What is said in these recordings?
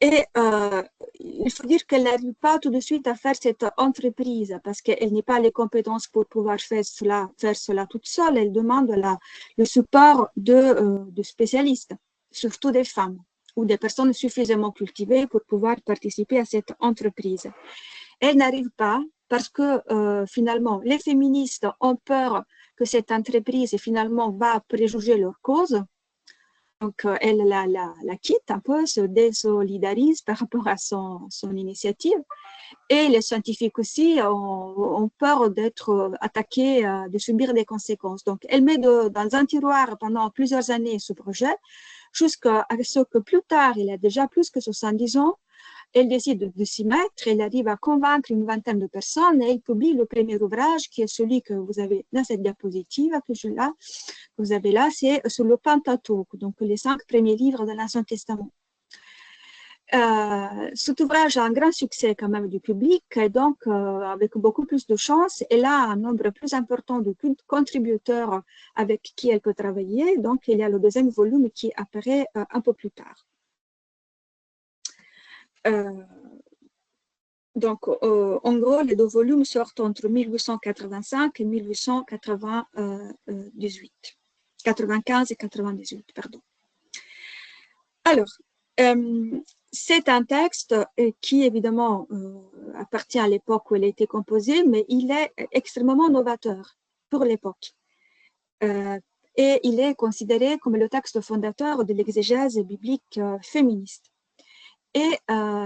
Et il faut dire qu'elle n'arrive pas tout de suite à faire cette entreprise parce qu'elle n'a pas les compétences pour pouvoir faire cela toute seule. Elle demande le support de spécialistes, surtout des femmes ou des personnes suffisamment cultivées pour pouvoir participer à cette entreprise. Elle n'arrive pas parce que finalement, les féministes ont peur que cette entreprise finalement va préjuger leur cause. Donc, elle la quitte un peu, se désolidarise par rapport à son initiative. Et les scientifiques aussi ont peur d'être attaqués, de subir des conséquences. Donc, elle met dans un tiroir pendant plusieurs années ce projet, jusqu'à ce que plus tard, il a déjà plus que 70 ans, elle décide de s'y mettre, elle arrive à convaincre une vingtaine de personnes et elle publie le premier ouvrage qui est celui que vous avez dans cette diapositive que vous avez là, c'est sur le Pentateuque, donc les 5 premiers livres de l'Ancien Testament. Cet ouvrage a un grand succès quand même du public et donc avec beaucoup plus de chance, elle a un nombre plus important de contributeurs avec qui elle peut travailler, donc il y a le deuxième volume qui apparaît un peu plus tard. Donc, en gros, les 2 volumes sortent entre 1885 et 1898. 95 et 98, pardon. Alors, c'est un texte qui, évidemment, appartient à l'époque où il a été composé, mais il est extrêmement novateur pour l'époque. Et il est considéré comme le texte fondateur de l'exégèse biblique féministe. Et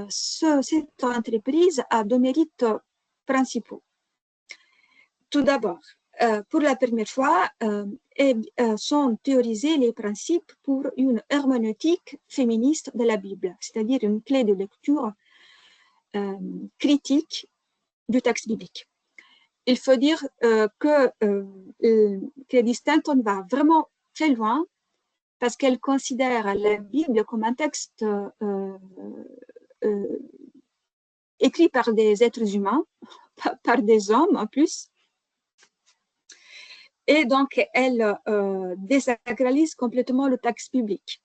cette entreprise a 2 mérites principaux. Tout d'abord, pour la première fois, sont théorisés les principes pour une herméneutique féministe de la Bible, c'est-à-dire une clé de lecture critique du texte biblique. Il faut dire que Clady Stanton va vraiment très loin parce qu'elle considère la Bible comme un texte écrit par des êtres humains, par des hommes en plus. Et donc, elle désacralise complètement le texte biblique.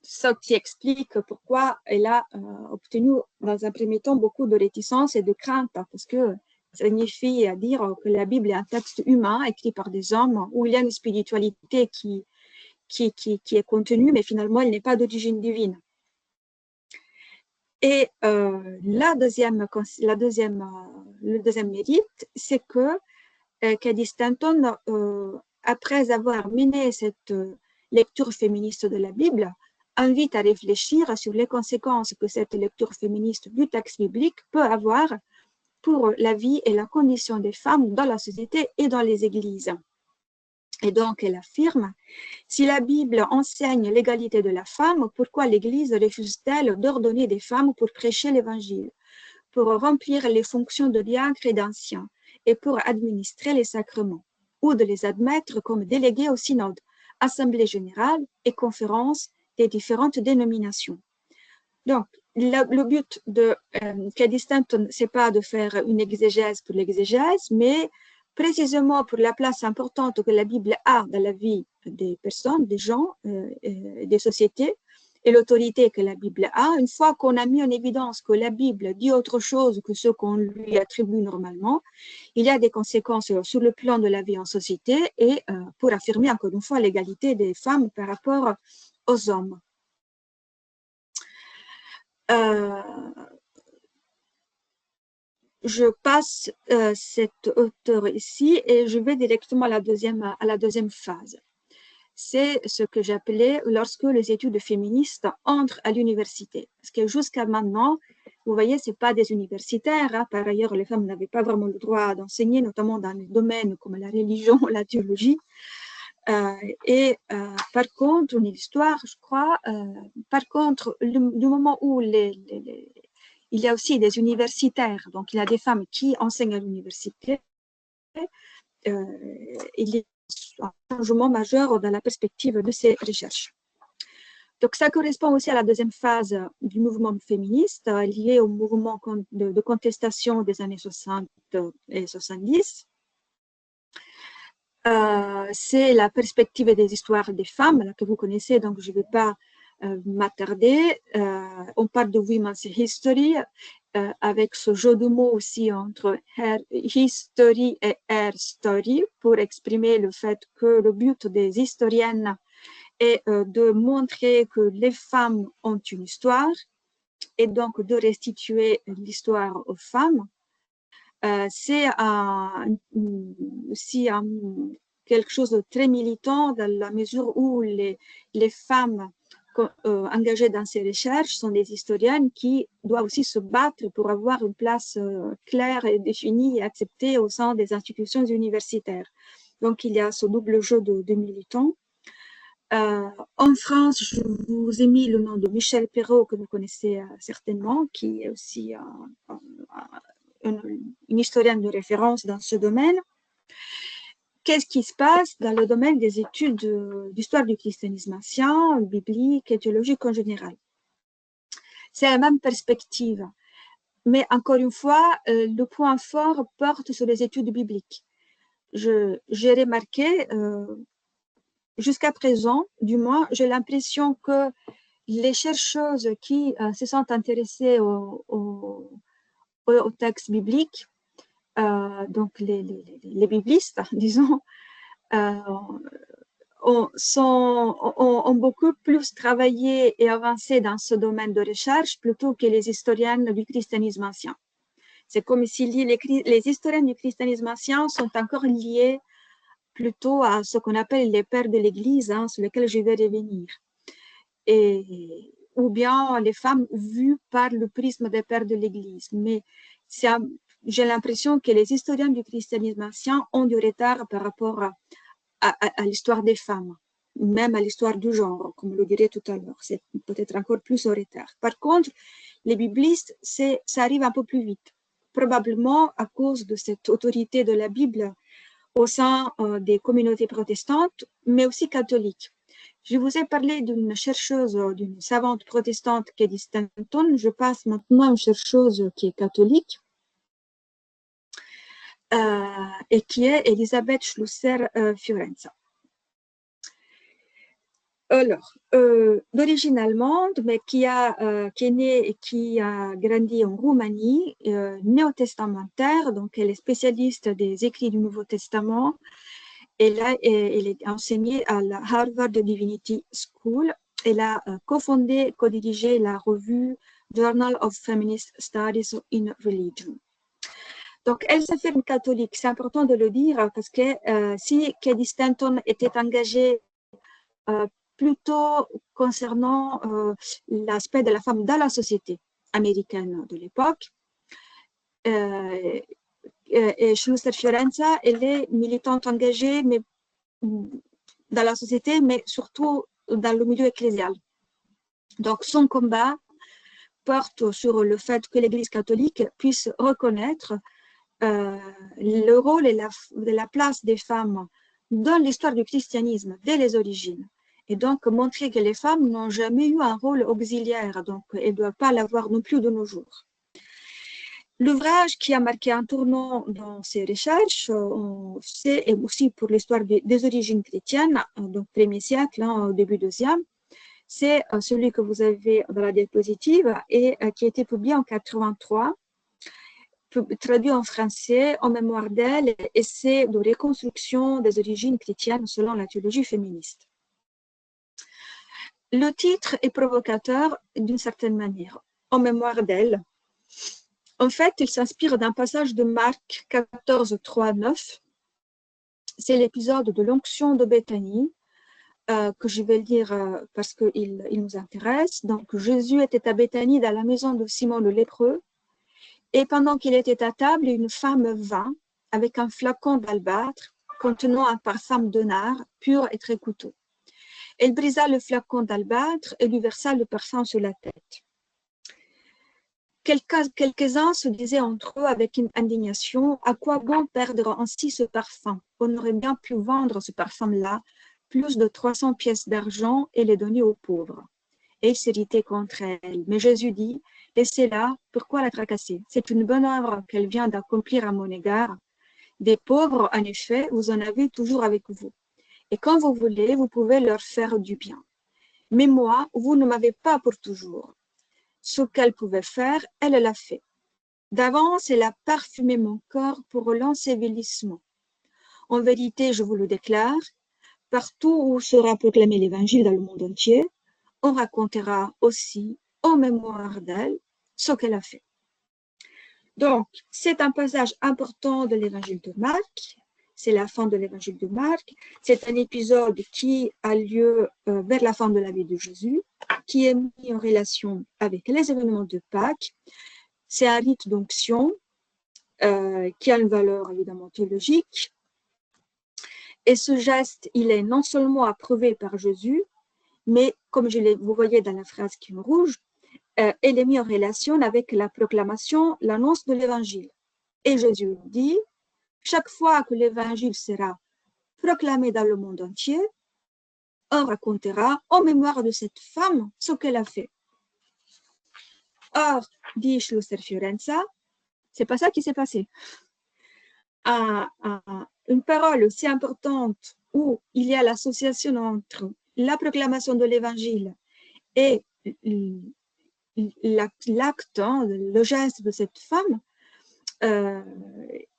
Ce qui explique pourquoi elle a obtenu dans un premier temps beaucoup de réticence et de crainte, parce que ça signifie dire que la Bible est un texte humain écrit par des hommes où il y a une spiritualité qui est contenue, mais finalement, elle n'est pas d'origine divine. Et le deuxième mérite, c'est que Clady Stanton, après avoir mené cette lecture féministe de la Bible, invite à réfléchir sur les conséquences que cette lecture féministe du texte biblique peut avoir pour la vie et la condition des femmes dans la société et dans les églises. Et donc, elle affirme, si la Bible enseigne l'égalité de la femme, pourquoi l'Église refuse-t-elle d'ordonner des femmes pour prêcher l'Évangile, pour remplir les fonctions de diacre et d'ancien, et pour administrer les sacrements, ou de les admettre comme délégués au synode, assemblée générale et conférence des différentes dénominations. Donc, le but de Clady Stanton, ce n'est pas de faire une exégèse pour l'exégèse, mais précisément pour la place importante que la Bible a dans la vie des personnes, des gens, des sociétés, et l'autorité que la Bible a, une fois qu'on a mis en évidence que la Bible dit autre chose que ce qu'on lui attribue normalement, il y a des conséquences sur le plan de la vie en société et pour affirmer encore une fois l'égalité des femmes par rapport aux hommes. Je passe cette auteur ici et je vais directement à la deuxième phase. C'est ce que j'appelais lorsque les études féministes entrent à l'université. Parce que jusqu'à maintenant, vous voyez, ce n'est pas des universitaires. Hein. Par ailleurs, les femmes n'avaient pas vraiment le droit d'enseigner, notamment dans des domaines comme la religion ou la théologie. Par contre, une histoire, je crois, par contre, du moment où il y a aussi des universitaires, donc il y a des femmes qui enseignent à l'université, il y a un changement majeur dans la perspective de ces recherches. Donc, ça correspond aussi à la deuxième phase du mouvement féministe lié au mouvement de contestation des années 60 et 70. C'est la perspective des histoires des femmes là, que vous connaissez, donc je ne vais pas m'attarder. On parle de Women's History avec ce jeu de mots aussi entre her history et her story pour exprimer le fait que le but des historiennes est de montrer que les femmes ont une histoire et donc de restituer l'histoire aux femmes. C'est aussi quelque chose de très militant dans la mesure où les femmes engagées dans ces recherches sont des historiennes qui doivent aussi se battre pour avoir une place claire et définie et acceptée au sein des institutions universitaires. Donc, il y a ce double jeu de militants. En France, je vous ai mis le nom de Michel Perrault, que vous connaissez certainement, qui est aussi une historienne de référence dans ce domaine. Qu'est-ce qui se passe dans le domaine des études d'histoire du christianisme ancien, biblique et théologique en général? C'est la même perspective, mais encore une fois, le point fort porte sur les études bibliques. J'ai remarqué, jusqu'à présent, du moins, j'ai l'impression que les chercheuses qui se sont intéressées au texte biblique, donc les biblistes, disons, ont beaucoup plus travaillé et avancé dans ce domaine de recherche plutôt que les historiennes du christianisme ancien. C'est comme si les historiennes du christianisme ancien sont encore liées plutôt à ce qu'on appelle les pères de l'Église, sur lesquels je vais revenir. Ou bien les femmes vues par le prisme des pères de l'Église. Mais j'ai l'impression que les historiens du christianisme ancien ont du retard par rapport à l'histoire des femmes, même à l'histoire du genre, comme je le dirais tout à l'heure. C'est peut-être encore plus en retard. Par contre, les biblistes, ça arrive un peu plus vite, probablement à cause de cette autorité de la Bible au sein des communautés protestantes, mais aussi catholiques. Je vous ai parlé d'une chercheuse, d'une savante protestante, Cady Stanton. Je passe maintenant à une chercheuse qui est catholique et qui est Elisabeth Schlusser-Fiorenza. Alors, d'origine allemande, mais qui est née et qui a grandi en Roumanie, néo-testamentaire, donc elle est spécialiste des écrits du Nouveau Testament. Elle est enseignée à la Harvard Divinity School. Elle a cofondé, co-dirigé la revue Journal of Feminist Studies in Religion. Donc, elle s'affirme catholique. C'est important de le dire parce que si Cady Stanton était engagée plutôt concernant l'aspect de la femme dans la société américaine de l'époque, et Schlusser-Fiorenza, elle est militante engagée mais dans la société, mais surtout dans le milieu ecclésial. Donc, son combat porte sur le fait que l'Église catholique puisse reconnaître le rôle et la place des femmes dans l'histoire du christianisme dès les origines. Et donc, montrer que les femmes n'ont jamais eu un rôle auxiliaire, donc elles ne doivent pas l'avoir non plus de nos jours. L'ouvrage qui a marqué un tournant dans ses recherches, c'est aussi pour l'histoire des origines chrétiennes, donc premier siècle, au début deuxième, c'est celui que vous avez dans la diapositive et qui a été publié en 1983, traduit en français, En mémoire d'elle, essai de reconstruction des origines chrétiennes selon la théologie féministe. Le titre est provocateur d'une certaine manière, En mémoire d'elle. En fait, il s'inspire d'un passage de Marc 14, 3, 9. C'est l'épisode de l'onction de Béthanie, que je vais lire parce qu'il nous intéresse. Donc, Jésus était à Béthanie dans la maison de Simon le lépreux. Et pendant qu'il était à table, une femme vint avec un flacon d'albâtre contenant un parfum de nard pur et très coûteux. Elle brisa le flacon d'albâtre et lui versa le parfum sur la tête. Quelques-uns se disaient entre eux avec une indignation, à quoi bon perdre ainsi ce parfum? On aurait bien pu vendre ce parfum-là, plus de 300 pièces d'argent et les donner aux pauvres. Et ils s'irritaient contre elle. Mais Jésus dit, laissez-la, pourquoi la tracasser? C'est une bonne œuvre qu'elle vient d'accomplir à mon égard. Des pauvres, en effet, vous en avez toujours avec vous. Et quand vous voulez, vous pouvez leur faire du bien. Mais moi, vous ne m'avez pas pour toujours. Ce qu'elle pouvait faire, elle l'a fait. D'avance, elle a parfumé mon corps pour l'ensevelissement. En vérité, je vous le déclare, partout où sera proclamé l'Évangile dans le monde entier, on racontera aussi en mémoire d'elle ce qu'elle a fait. Donc, c'est un passage important de l'Évangile de Marc. C'est la fin de l'Évangile de Marc. C'est un épisode qui a lieu vers la fin de la vie de Jésus, qui est mis en relation avec les événements de Pâques. C'est un rite d'onction qui a une valeur évidemment théologique. Et ce geste, il est non seulement approuvé par Jésus, mais comme vous voyez dans la phrase qui est rouge, elle est mise en relation avec la proclamation, l'annonce de l'Évangile. Et Jésus dit, chaque fois que l'Évangile sera proclamé dans le monde entier, on racontera en mémoire de cette femme ce qu'elle a fait. Or, dit Schlusser Fiorenza, c'est pas ça qui s'est passé. Une parole aussi importante où il y a l'association entre la proclamation de l'Évangile et l'acte, le geste de cette femme,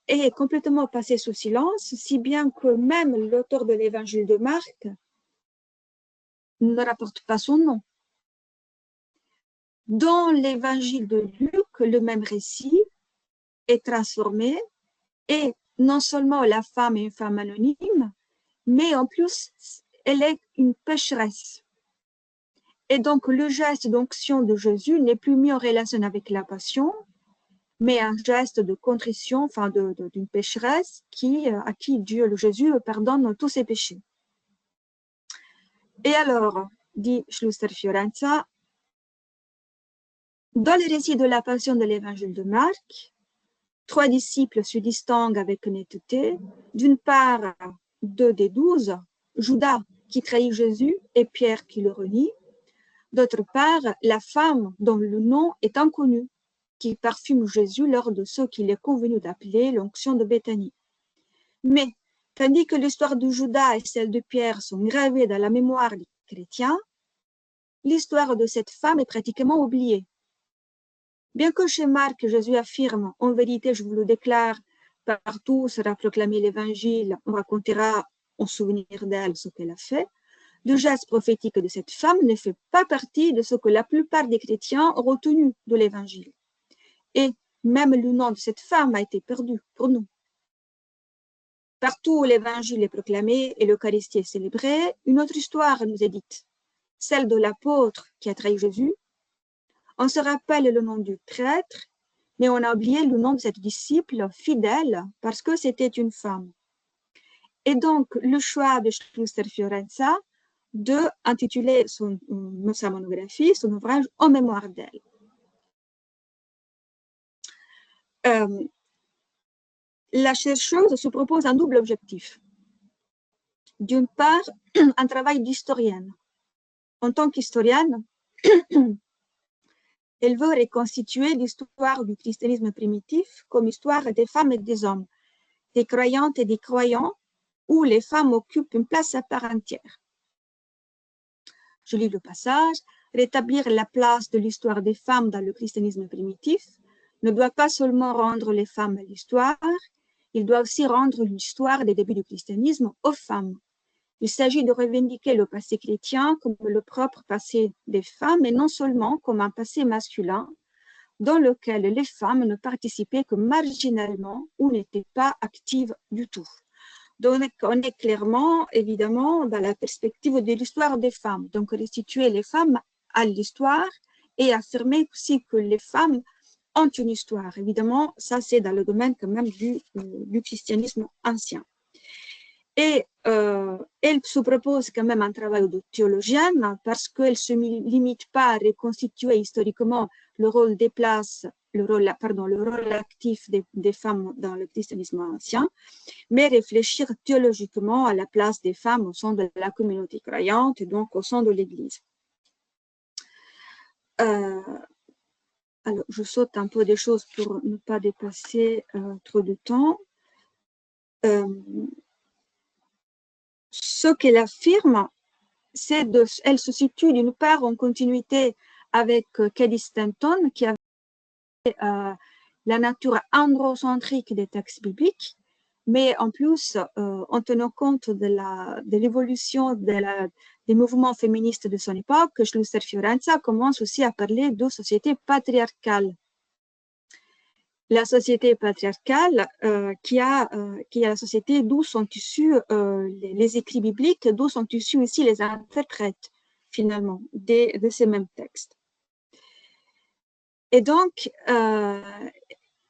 est complètement passé sous silence, si bien que même l'auteur de l'Évangile de Marc ne rapporte pas son nom. Dans l'Évangile de Luc, le même récit est transformé et non seulement la femme est une femme anonyme, mais en plus, elle est une pécheresse. Et donc, le geste d'onction de Jésus n'est plus mis en relation avec la passion, mais un geste de contrition, enfin d'une pécheresse à qui Dieu, le Jésus, pardonne tous ses péchés. Et alors, dit Schlusser Fiorenza, dans le récit de la passion de l'évangile de Marc, 3 disciples se distinguent avec netteté. D'une part, 2 des 12, Judas qui trahit Jésus et Pierre qui le renie. D'autre part, la femme dont le nom est inconnu, qui parfume Jésus lors de ce qu'il est convenu d'appeler l'onction de Béthanie. Mais, tandis que l'histoire de Judas et celle de Pierre sont gravées dans la mémoire des chrétiens, l'histoire de cette femme est pratiquement oubliée. Bien que chez Marc, Jésus affirme, en vérité, je vous le déclare, partout sera proclamé l'évangile, on racontera en souvenir d'elle ce qu'elle a fait, le geste prophétique de cette femme ne fait pas partie de ce que la plupart des chrétiens ont retenu de l'évangile. Et même le nom de cette femme a été perdu pour nous. Partout où l'évangile est proclamé et l'Eucharistie est célébrée, une autre histoire nous est dite, celle de l'apôtre qui a trahi Jésus. On se rappelle le nom du prêtre, mais on a oublié le nom de cette disciple fidèle parce que c'était une femme. Et donc, le choix de Schlusser Fiorenza de intituler sa monographie, son ouvrage, en mémoire d'elle. La chercheuse se propose un double objectif. D'une part, un travail d'historienne. En tant qu'historienne, elle veut reconstituer l'histoire du christianisme primitif comme histoire des femmes et des hommes, des croyantes et des croyants, où les femmes occupent une place à part entière. Je lis le passage. Rétablir la place de l'histoire des femmes dans le christianisme primitif ne doit pas seulement rendre les femmes à l'histoire, il doit aussi rendre l'histoire des débuts du christianisme aux femmes. Il s'agit de revendiquer le passé chrétien comme le propre passé des femmes et non seulement comme un passé masculin dans lequel les femmes ne participaient que marginalement ou n'étaient pas actives du tout. Donc, on est clairement, évidemment, dans la perspective de l'histoire des femmes. Donc, restituer les femmes à l'histoire et affirmer aussi que les femmes ont une histoire. Évidemment, ça, c'est dans le domaine quand même du christianisme ancien. Et elle se propose quand même un travail de théologienne parce qu'elle ne se limite pas à reconstituer historiquement le rôle des places, le rôle actif des femmes dans le christianisme ancien, mais réfléchir théologiquement à la place des femmes au sein de la communauté croyante et donc au sein de l'Église. Alors, je saute un peu des choses pour ne pas dépasser trop de temps. Ce qu'elle affirme, elle se situe d'une part en continuité avec Cady Stanton, qui avait la nature androcentrique des textes bibliques, mais en plus, en tenant compte de l'évolution des mouvements féministes de son époque, Schlusser Fiorenza commence aussi à parler de société patriarcale. La société patriarcale qui est la société d'où sont issus les écrits bibliques, d'où sont issus aussi les interprètes, finalement, de ces mêmes textes. Et donc,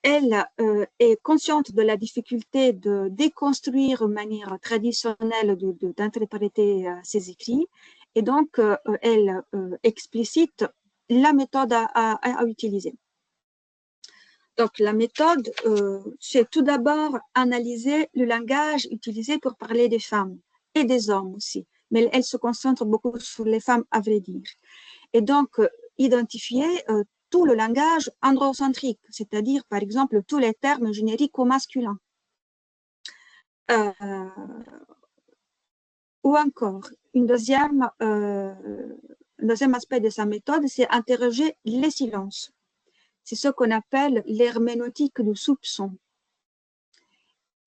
elle est consciente de la difficulté de déconstruire une manière traditionnelle d'interpréter ces écrits, et donc elle explicite la méthode à utiliser. Donc la méthode, c'est tout d'abord analyser le langage utilisé pour parler des femmes et des hommes aussi, mais elle se concentre beaucoup sur les femmes à vrai dire. Et donc identifier tout le langage androcentrique, c'est-à-dire, par exemple, tous les termes génériques au masculin. Ou encore, un deuxième aspect de sa méthode, c'est interroger les silences. C'est ce qu'on appelle l'herméneutique du soupçon.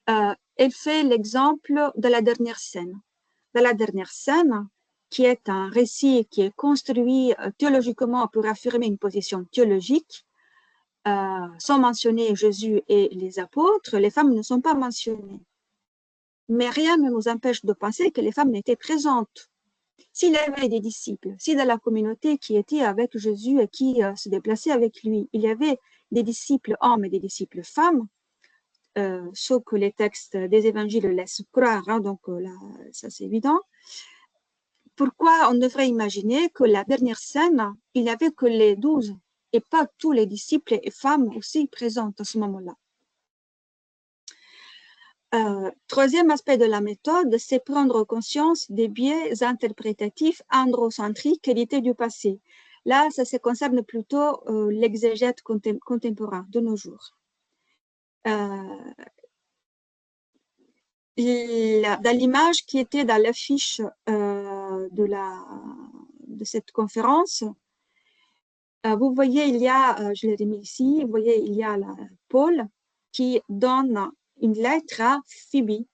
Elle fait l'exemple de la dernière scène. Dans la dernière scène, qui est un récit qui est construit théologiquement pour affirmer une position théologique, sont mentionnés Jésus et les apôtres, les femmes ne sont pas mentionnées. Mais rien ne nous empêche de penser que les femmes n'étaient présentes. S'il y avait des disciples, si dans la communauté qui était avec Jésus et qui se déplaçait avec lui, il y avait des disciples hommes et des disciples femmes, ce que les textes des évangiles laissent croire, hein, donc là, ça c'est évident. Pourquoi on devrait imaginer que la dernière scène, il n'y avait que les 12 et pas tous les disciples et femmes aussi présentes à ce moment-là. Troisième aspect de la méthode, c'est prendre conscience des biais interprétatifs androcentriques hérités du passé. Là, ça concerne plutôt l'exégète contemporain de nos jours. Dans l'image qui était dans l'affiche de cette conférence, vous voyez, il y a, je l'ai remis ici, vous voyez, il y a Paul qui donne une lettre à Phoebe.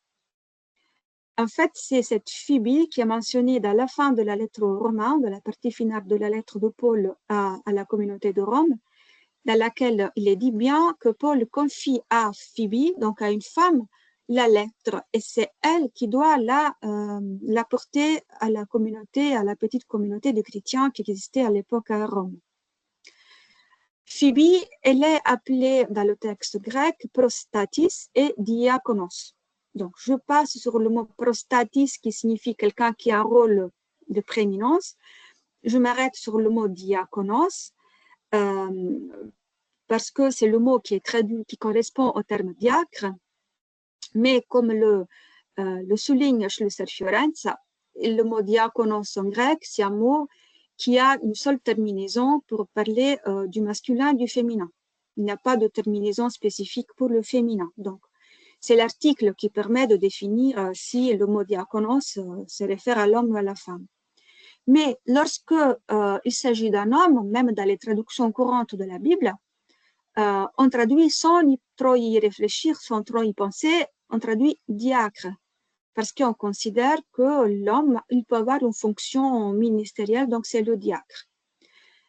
En fait, c'est cette Phoebe qui est mentionnée dans la fin de la lettre aux Romains, de la partie finale de la lettre de Paul à la communauté de Rome, dans laquelle il est dit bien que Paul confie à Phoebe, donc à une femme, la lettre, et c'est elle qui doit la porter à la communauté, à la petite communauté de chrétiens qui existait à l'époque à Rome. Phoebe, elle est appelée dans le texte grec prostatis et diakonos. Donc, je passe sur le mot prostatis qui signifie quelqu'un qui a un rôle de prééminence. Je m'arrête sur le mot diakonos parce que c'est le mot qui est traduit, qui correspond au terme diacre. Mais comme le souligne Schlusser Fiorenza, le mot diakonos en grec, c'est un mot qui a une seule terminaison pour parler du masculin et du féminin. Il n'y a pas de terminaison spécifique pour le féminin. Donc, c'est l'article qui permet de définir si le mot diakonos se réfère à l'homme ou à la femme. Mais lorsque il s'agit d'un homme, même dans les traductions courantes de la Bible, on traduit sans trop y réfléchir, sans trop y penser, on traduit diacre, parce qu'on considère que l'homme, il peut avoir une fonction ministérielle, donc c'est le diacre.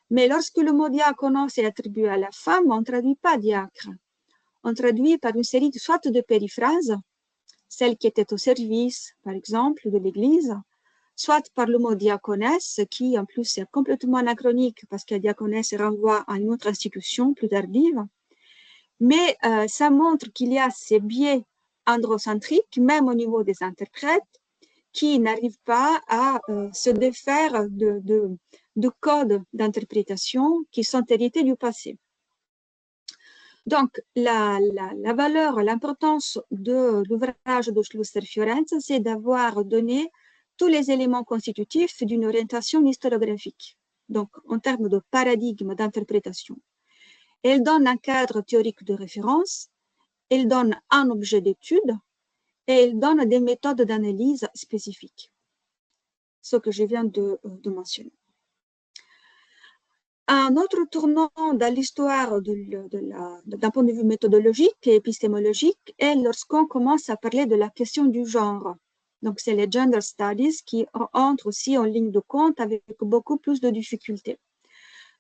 Mais lorsque le mot diaconos est attribué à la femme, on ne traduit pas diacre. On traduit par une série soit de périphrases, celle qui était au service, par exemple, de l'Église, soit par le mot diaconesse, qui en plus est complètement anachronique, parce que diaconesse renvoie à une autre institution plus tardive. Mais ça montre qu'il y a ces biais androcentriques, même au niveau des interprètes, qui n'arrivent pas à se défaire de codes d'interprétation qui sont hérités du passé. Donc, la valeur, l'importance de l'ouvrage de Schlusser Fiorenza, c'est d'avoir donné tous les éléments constitutifs d'une orientation historiographique, donc en termes de paradigme d'interprétation. Elle donne un cadre théorique de référence, elle donne un objet d'étude et elle donne des méthodes d'analyse spécifiques. ce que je viens de mentionner. Un autre tournant dans l'histoire d'un point de vue méthodologique et épistémologique est lorsqu'on commence à parler de la question du genre. Donc, c'est les gender studies qui entrent aussi en ligne de compte avec beaucoup plus de difficultés.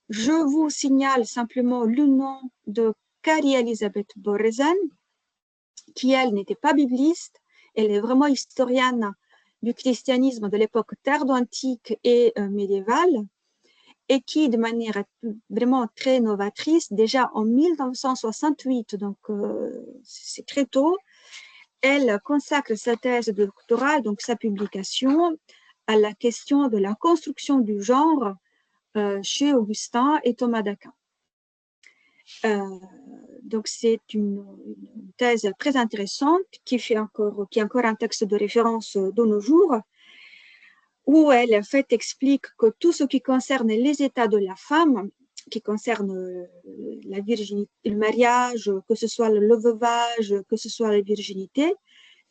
Je vous signale simplement le nom de Kari Elisabeth Boresen, qui, elle, n'était pas bibliste, elle est vraiment historienne du christianisme de l'époque tardo-antique et médiévale, et qui, de manière vraiment très novatrice, déjà en 1968, donc c'est très tôt, elle consacre sa thèse de doctorat, donc sa publication, à la question de la construction du genre chez Augustin et Thomas d'Aquin. Donc c'est une thèse très intéressante qui est encore un texte de référence de nos jours, où elle en fait explique que tout ce qui concerne les états de la femme, qui concerne la virginité, le mariage, que ce soit le veuvage, que ce soit la virginité,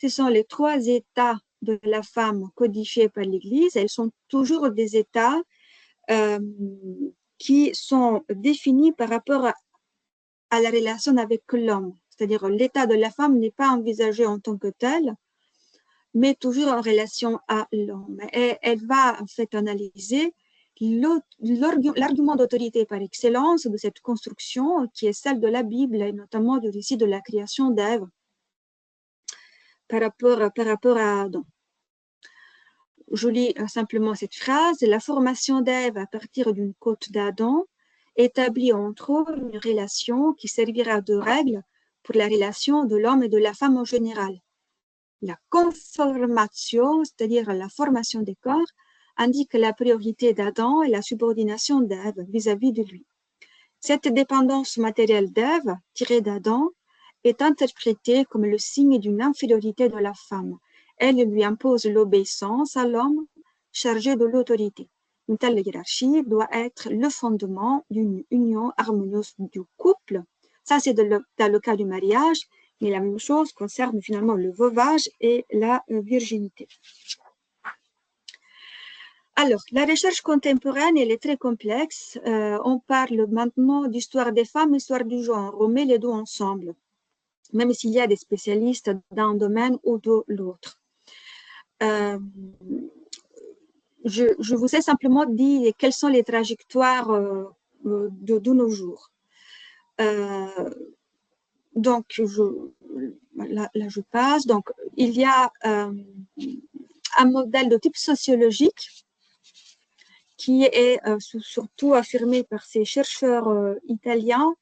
ce sont les trois états de la femme codifiés par l'Église. Elles sont toujours des états qui sont définis par rapport à la relation avec l'homme. C'est-à-dire l'état de la femme n'est pas envisagé en tant que tel, mais toujours en relation à l'homme. Et elle va en fait analyser l'argument d'autorité par excellence de cette construction qui est celle de la Bible et notamment du récit de la création d'Ève par rapport à Adam. Je lis simplement cette phrase. La formation d'Ève à partir d'une côte d'Adam établit entre eux une relation qui servira de règle pour la relation de l'homme et de la femme en général. La conformatio, c'est-à-dire la formation des corps, indique la priorité d'Adam et la subordination d'Ève vis-à-vis de lui. Cette dépendance matérielle d'Ève, tirée d'Adam, est interprétée comme le signe d'une infériorité de la femme. Elle lui impose l'obéissance à l'homme chargé de l'autorité. Une telle hiérarchie doit être le fondement d'une union harmonieuse du couple. Ça, c'est dans le cas du mariage, mais la même chose concerne finalement le veuvage et la virginité. Alors, la recherche contemporaine, elle est très complexe. On parle maintenant d'histoire des femmes, histoire du genre. On met les deux ensemble, même s'il y a des spécialistes d'un domaine ou de l'autre. Je vous ai simplement dit quelles sont les trajectoires de nos jours. Donc, là, je passe. Donc, il y a un modèle de type sociologique qui est surtout affirmé par ces chercheurs italiens.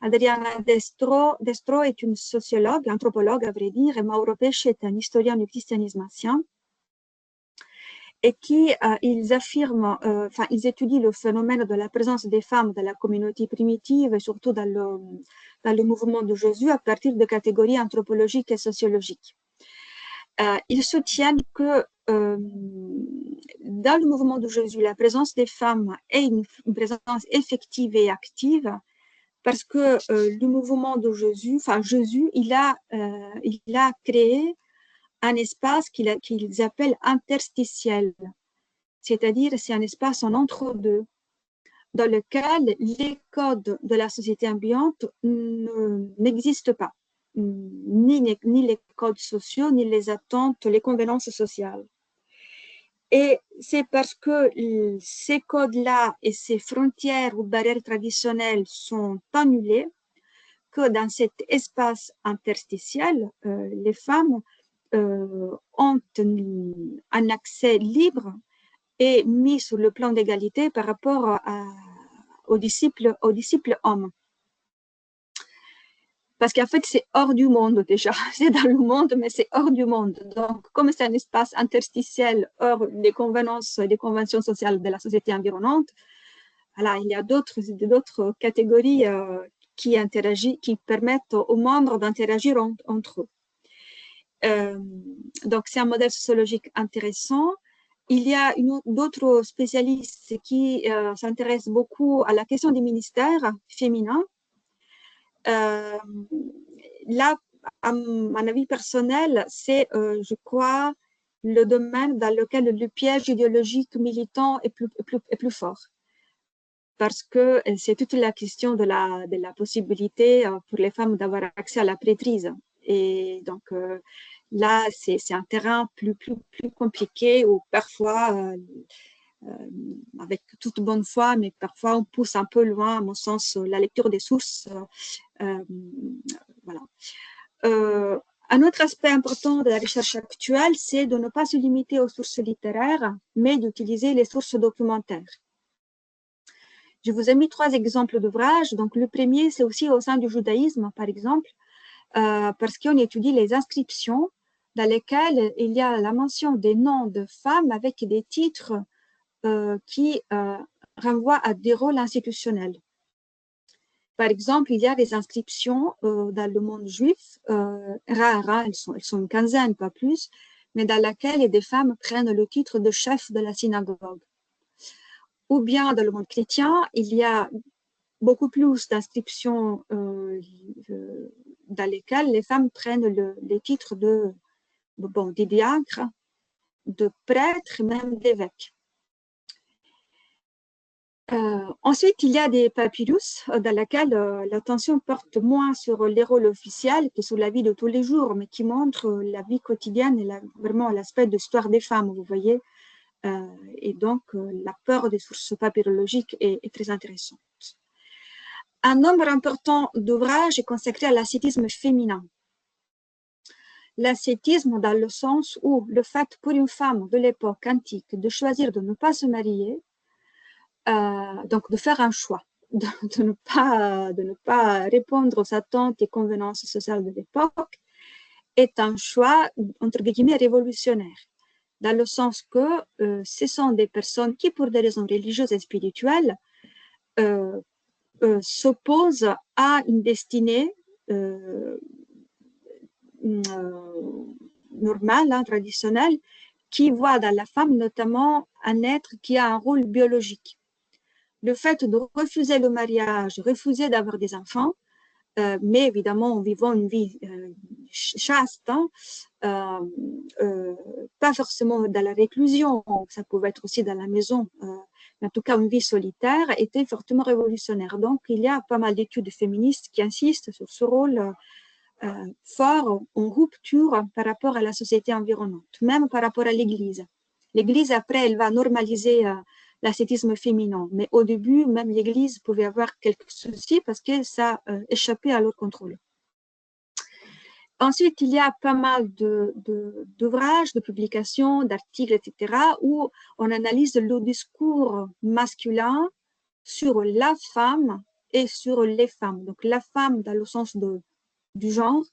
Adriana Destro est une sociologue, anthropologue à vrai dire, et Mauro Pesce est un historien du christianisme ancien, et qui, ils affirment, ils étudient le phénomène de la présence des femmes dans la communauté primitive et surtout dans le mouvement de Jésus à partir de catégories anthropologiques et sociologiques. Ils soutiennent que dans le mouvement de Jésus, la présence des femmes est une présence effective et active parce que le mouvement de Jésus, Jésus, il a créé un espace qu'ils appellent interstitiel, c'est-à-dire c'est un espace en entre-deux dans lequel les codes de la société ambiante n'existent pas, ni les codes sociaux, ni les attentes, les convenances sociales. Et c'est parce que ces codes-là et ces frontières ou barrières traditionnelles sont annulées que dans cet espace interstitiel, les femmes ont un accès libre et mis sur le plan d'égalité par rapport aux disciples hommes. Parce qu'en fait, c'est hors du monde déjà. C'est dans le monde, mais c'est hors du monde. Donc, comme c'est un espace interstitiel hors des conventions sociales de la société environnante, voilà, il y a d'autres catégories qui permettent aux membres d'interagir entre eux. Donc, c'est un modèle sociologique intéressant. Il y a d'autres spécialistes qui s'intéressent beaucoup à la question des ministères féminins. Là, à mon avis personnel, c'est, je crois, le domaine dans lequel le piège idéologique militant est plus fort. Parce que c'est toute la question de la possibilité pour les femmes d'avoir accès à la prêtrise. Et donc là, c'est un terrain plus compliqué où parfois, avec toute bonne foi, mais parfois on pousse un peu loin, à mon sens, la lecture des sources. Voilà. Un autre aspect important de la recherche actuelle, c'est de ne pas se limiter aux sources littéraires, mais d'utiliser les sources documentaires. Je vous ai mis 3 exemples d'ouvrages. Donc, le premier, c'est aussi au sein du judaïsme, par exemple, parce qu'on étudie les inscriptions dans lesquelles il y a la mention des noms de femmes avec des titres qui renvoient à des rôles institutionnels. Par exemple, il y a des inscriptions dans le monde juif, rares, elles sont une quinzaine, pas plus, mais dans laquelle des femmes prennent le titre de chef de la synagogue. Ou bien dans le monde chrétien, il y a beaucoup plus d'inscriptions dans lesquelles les femmes prennent les titres de diacres, de prêtres, même d'évêques. Ensuite, il y a des papyrus dans lesquels l'attention porte moins sur les rôles officiels que sur la vie de tous les jours, mais qui montrent la vie quotidienne et vraiment l'aspect de l'histoire des femmes, vous voyez. Et donc, l'apport des sources papyrologiques est très intéressant. Un nombre important d'ouvrages est consacré à l'ascétisme féminin. L'ascétisme dans le sens où le fait pour une femme de l'époque antique de choisir de ne pas se marier, donc de faire un choix, de ne pas répondre aux attentes et convenances sociales de l'époque, est un choix, entre guillemets, révolutionnaire, dans le sens que ce sont des personnes qui, pour des raisons religieuses et spirituelles, s'opposent à une destinée normale, traditionnelle, qui voit dans la femme notamment un être qui a un rôle biologique. Le fait de refuser le mariage, refuser d'avoir des enfants, mais évidemment en vivant une vie chaste, pas forcément dans la réclusion, ça pouvait être aussi dans la maison, mais en tout cas une vie solitaire, était fortement révolutionnaire. Donc il y a pas mal d'études féministes qui insistent sur ce rôle fort en rupture par rapport à la société environnante, même par rapport à l'Église. L'Église, après, elle va normaliser l'ascétisme féminin, mais au début, même l'Église pouvait avoir quelques soucis parce que ça échappait à leur contrôle. Ensuite, il y a pas mal d'ouvrages, de publications, d'articles, etc., où on analyse le discours masculin sur la femme et sur les femmes. Donc, la femme dans le sens du genre,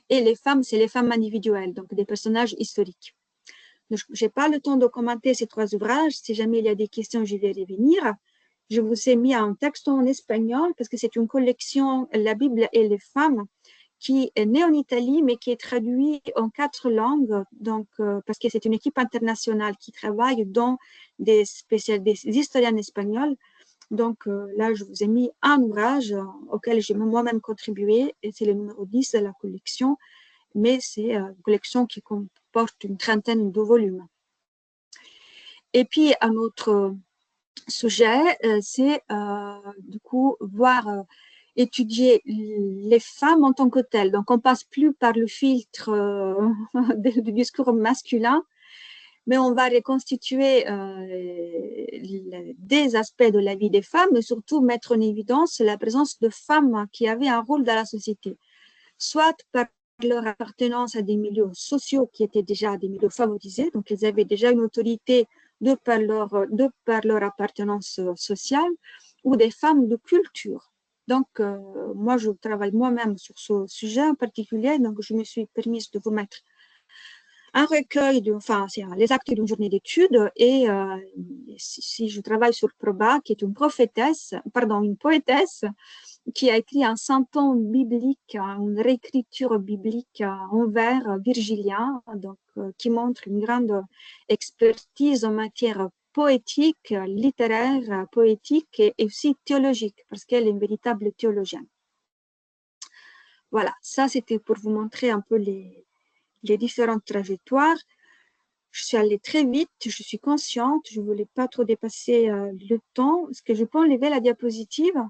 et les femmes, c'est les femmes individuelles, donc des personnages historiques. Je n'ai pas le temps de commenter ces 3 ouvrages. Si jamais il y a des questions, je vais revenir. Je vous ai mis un texte en espagnol parce que c'est une collection, La Bible et les femmes, qui est née en Italie, mais qui est traduit en 4 langues, donc, parce que c'est une équipe internationale qui travaille dans des historiennes espagnoles. Donc là, je vous ai mis un ouvrage auquel j'ai moi-même contribué, et c'est le numéro 10 de la collection, mais c'est une collection qui comporte une trentaine de volumes. Et puis, un autre sujet, c'est du coup étudier les femmes en tant que telles. Donc, on passe plus par le filtre du discours masculin, mais on va reconstituer des aspects de la vie des femmes, mais surtout mettre en évidence la présence de femmes qui avaient un rôle dans la société, soit par leur appartenance à des milieux sociaux qui étaient déjà des milieux favorisés, donc ils avaient déjà une autorité de par leur appartenance sociale, ou des femmes de culture. Donc, moi, je travaille moi-même sur ce sujet en particulier, donc je me suis permise de vous mettre un recueil, c'est les actes d'une journée d'études, et si je travaille sur Proba, qui est une poétesse, qui a écrit un santon biblique, une réécriture biblique en vers virgilien, donc qui montre une grande expertise en matière poétique, littéraire, poétique et aussi théologique, parce qu'elle est une véritable théologienne. Voilà, ça c'était pour vous montrer un peu les différentes trajectoires. Je suis allée très vite, je suis consciente, je voulais pas trop dépasser le temps. Est-ce que je peux enlever la diapositive?